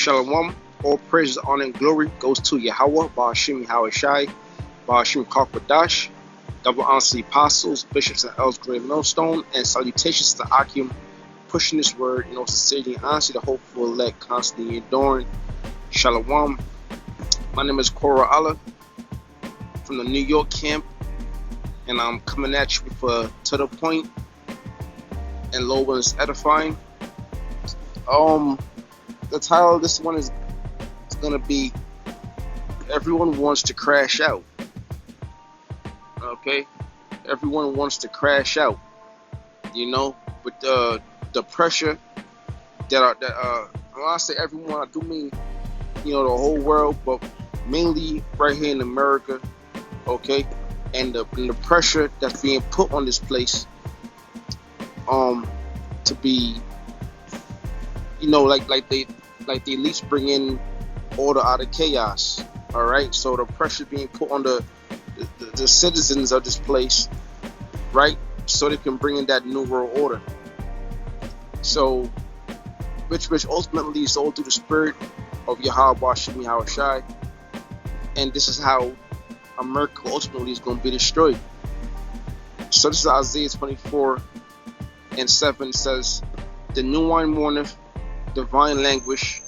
Shalom. All praise, honor, and glory goes to Yahweh, Ba'ashim Yahweh Shai, Ba'ashim Kalkwadash, double honors to the apostles, bishops, and elders, great millstone, and salutations to Akim, pushing this word in all sincerity and honesty, the hopeful elect, constantly enduring. Shalom. My name is Kora Allah from the New York camp, and I'm coming at you for to the point and low and edifying. The title of this one is gonna be "Everyone Wants to Crash Out." Okay, everyone wants to crash out. You know, with the pressure that when I say everyone, I do mean the whole world, but mainly right here in America. Okay, and the pressure that's being put on this place, to be, like the elites bring in order out of chaos. All right, so the pressure being put on the citizens of this place, right, so they can bring in that new world order. So, which ultimately is all through the spirit of Yahweh Ba'ashim Yahweh Shai, and this is how America ultimately is going to be destroyed. So this is Isaiah 24:7 says, "The new wine mourneth, the vine languish,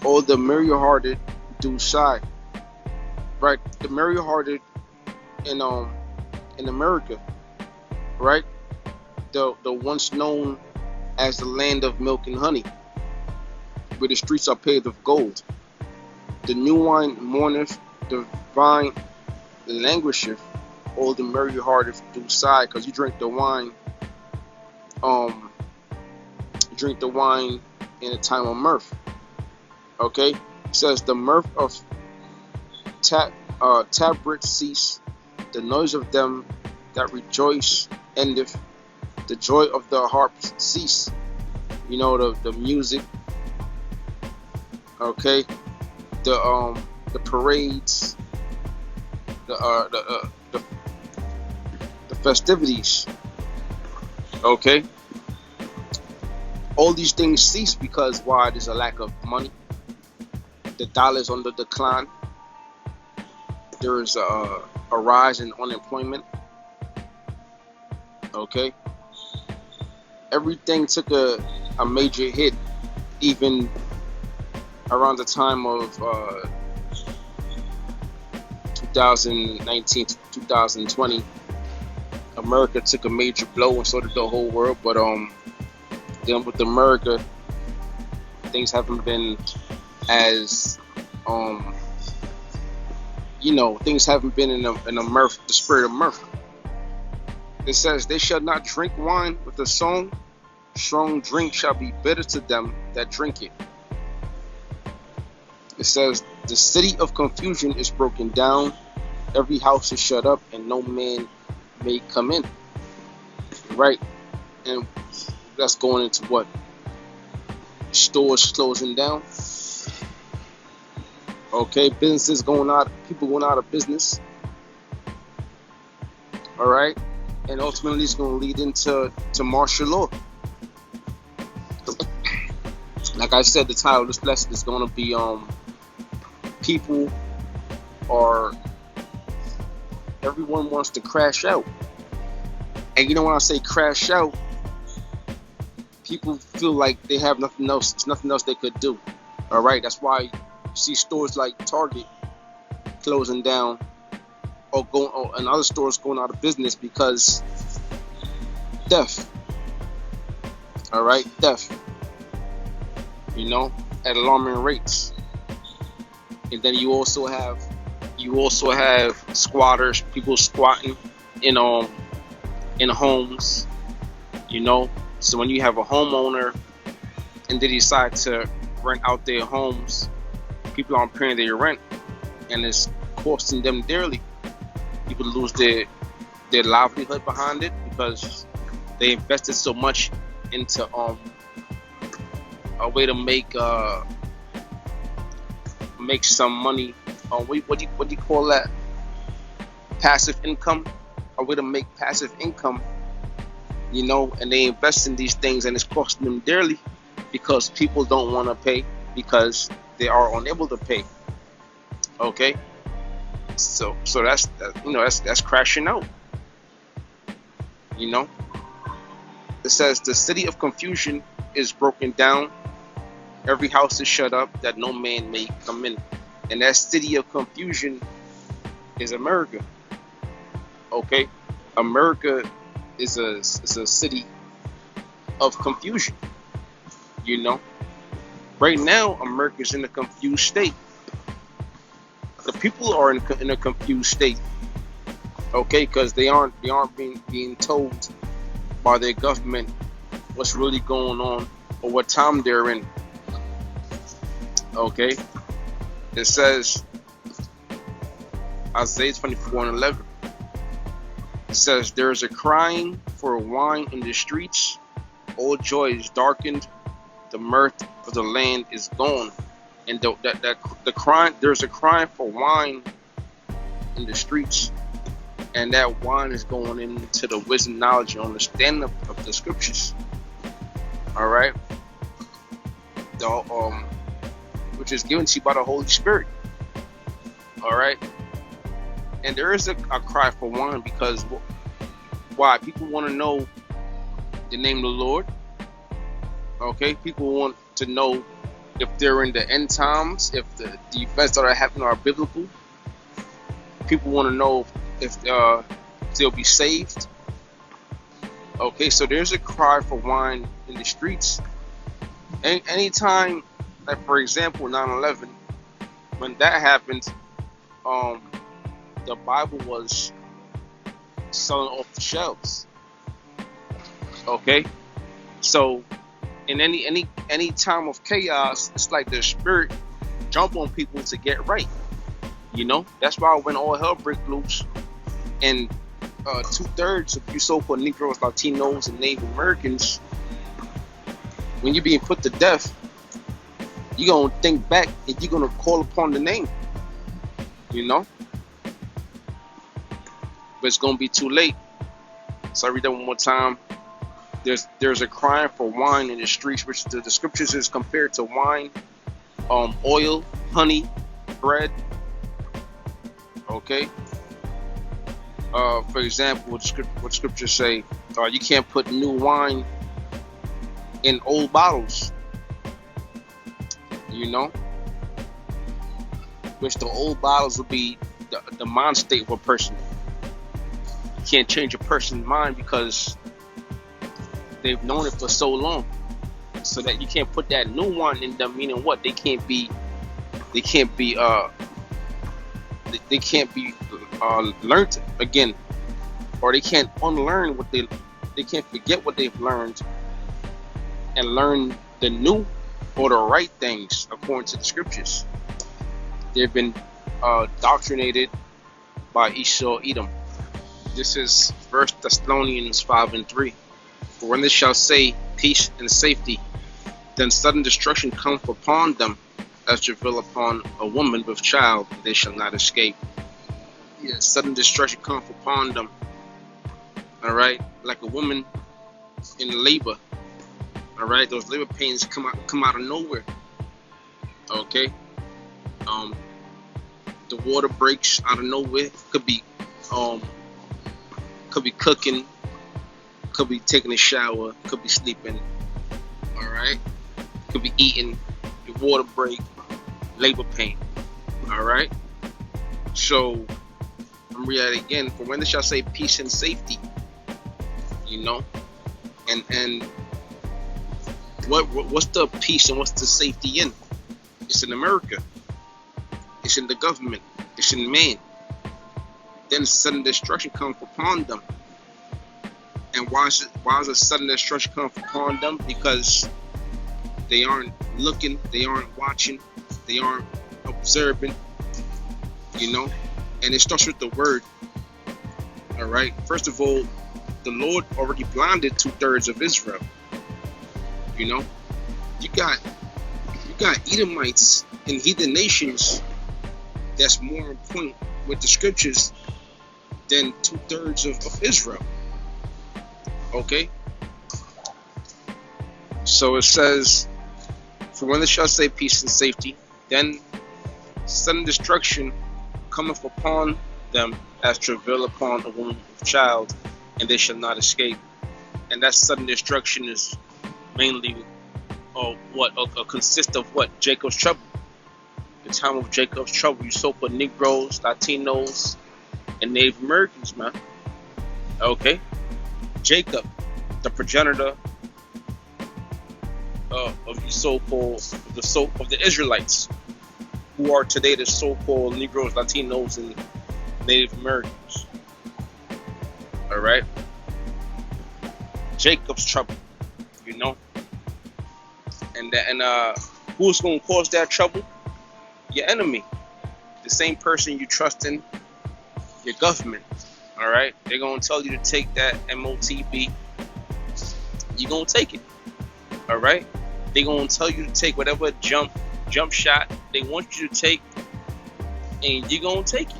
all the merry-hearted do sigh." Right, the merry-hearted in America, right? The once known as the land of milk and honey, where the streets are paved with gold. The new wine mourneth, the vine languisheth, all the merry-hearted do sigh, because you drink the wine. Drink the wine in a time of mirth. Okay, it says the mirth of tabrets cease, the noise of them that rejoice endeth, the joy of the harps cease. The music. Okay, the parades, the festivities. Okay, all these things cease because why? There's a lack of money. The dollar is on the decline. There is a rise in unemployment. Okay, everything took a major hit, even around the time of 2019 to 2020. America took a major blow, and so did the whole world. But dealing with America, things haven't been as things haven't been in a mirth, the spirit of mirth. It says, "They shall not drink wine with a song; strong drink shall be bitter to them that drink it." It says, "The city of confusion is broken down; every house is shut up, and no man may come in." Right, and that's going into what? Stores closing down. Okay, businesses going out, people going out of business. All right, and ultimately it's going to lead into martial law. Like I said, the title of this lesson is going to be people are, everyone wants to crash out. And when I say crash out, people feel like they have nothing else. It's nothing else they could do. All right, that's why you see stores like Target closing down, and other stores going out of business because death. All right, death. At alarming rates. And then you also have squatters, people squatting in homes. So when you have a homeowner and they decide to rent out their homes, people aren't paying their rent, and it's costing them dearly. People lose their livelihood behind it because they invested so much into a way to make some money. What do you call that? Passive income. A way to make passive income. And they invest in these things, and it's costing them dearly because people don't want to pay. because they are unable to pay. Okay, so that's crashing out. You know, it says the city of confusion is broken down. Every house is shut up that no man may come in, and that city of confusion is America. Okay, America is a city of confusion. You know, right now America's in a confused state. The people are in a confused state. Okay, because they aren't being told by their government what's really going on or what time they're in. Okay, it says Isaiah 24:11. It says, there is a crying for wine in the streets. All joy is darkened. The mirth of the land is gone. And the crying, there's a crying for wine in the streets. And that wine is going into the wisdom, knowledge, and understanding of the scriptures. All right. Which is given to you by the Holy Spirit. All right. And there is a cry for wine because why? People want to know the name of the Lord. Okay, people want to know if they're in the end times, if the events that are happening are biblical. People want to know if they'll be saved. Okay, so there's a cry for wine in the streets. And anytime, like for example, 9/11, when that happened, the Bible was selling off the shelves. Okay, so in any time of chaos, it's like the spirit jump on people to get right. You know, that's why when all hell breaks loose, and 2/3 of you so-called Negroes, Latinos, and Native Americans, when you're being put to death, you're gonna think back and you're gonna call upon the name. You know. But it's gonna be too late. So I read that one more time. There's a crying for wine in the streets, which the scriptures is compared to wine, oil, honey, bread. Okay. For example, what scriptures say, you can't put new wine in old bottles. You know, which the old bottles will be the mind state of a person. Can't change a person's mind because they've known it for so long, so that you can't put that new one in them. Meaning what? They can't be learned again, or they can't unlearn what they can't forget what they've learned and learn the new or the right things according to the scriptures. They've been doctrinated by Esau, Edom. This is 1 Thessalonians 5:3. For when they shall say peace and safety, then sudden destruction cometh upon them, as travail upon a woman with child, they shall not escape. Yeah, sudden destruction cometh upon them. All right, like a woman in labor. All right, those labor pains come out of nowhere. Okay, the water breaks out of nowhere. Could be cooking, could be taking a shower, could be sleeping. All right, could be eating. The water break, labor pain. All right. So I'm reading it again. For when they shall say peace and safety, you know, and what's the peace and what's the safety in? It's in America. It's in the government. It's in man. Then sudden destruction comes upon them. And why is a sudden destruction come upon them? Because they aren't looking, they aren't watching, they aren't observing, you know. And it starts with the word. All right. First of all, the Lord already blinded 2/3 of Israel. You know, you got Edomites and heathen nations that's more on point with the scriptures than 2/3 of Israel. Okay. So it says, For when they shall say peace and safety, then sudden destruction cometh upon them as travail upon a woman with child, and they shall not escape. And that sudden destruction is mainly consists of what? Jacob's trouble. The time of Jacob's trouble. You so-called Negroes, Latinos, and Native Americans, man. Okay? Jacob, the progenitor of the Israelites, who are today the so-called Negroes, Latinos, and Native Americans. All right, Jacob's trouble, you know, and who's gonna cause that trouble? Your enemy, the same person you trust in, your government. All right, they're gonna tell you to take that MOTB. You're gonna take it. All right, they're gonna tell you to take whatever jump shot they want you to take, and you're gonna take it.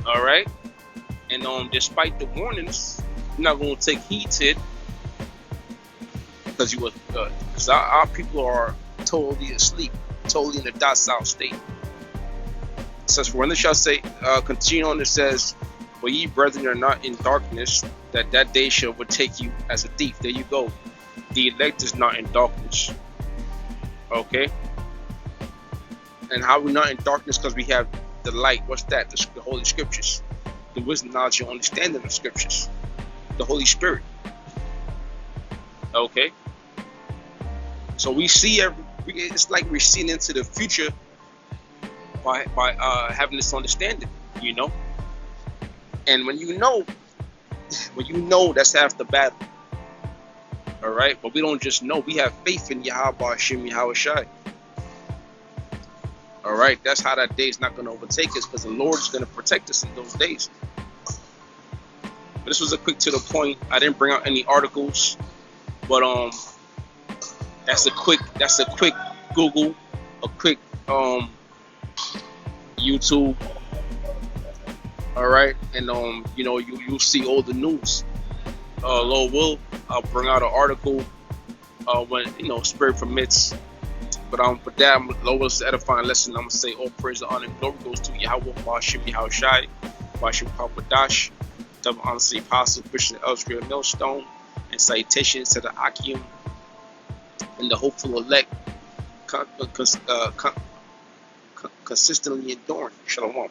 All right, and despite the warnings, you're not gonna take heed to it because our people are totally asleep, totally in a docile state. It says, for when they shall say, continue on, it says, for ye brethren are not in darkness, that day shall overtake you as a thief. There you go. The elect is not in darkness. Okay? And how we not in darkness? Because we have the light. What's that? The Holy Scriptures. The wisdom, knowledge, and understanding of Scriptures. The Holy Spirit. Okay? So we see it's like we're seeing into the future by having this understanding, you know. And when you know, that's half the battle. All right, but we don't just know. We have faith in Yahweh Hashem Yahweh Shai. All right, that's how that day is not going to overtake us, because the Lord is going to protect us in those days. But this was a quick to the point. I didn't bring out any articles, but that's a quick Google, a quick YouTube. All right, and you'll see all the news. Lord will, I'll bring out an article when Spirit permits. But for that, lowest edifying lesson, I'm gonna say all praise, honor, and glory goes to Yahweh Bashim Yahweh Shai, Bashim Papadash, double honor to the apostle, Bishop Elsriel Millstone, and salutations to the Akim and the hopeful elect, consistently enduring. Shalom.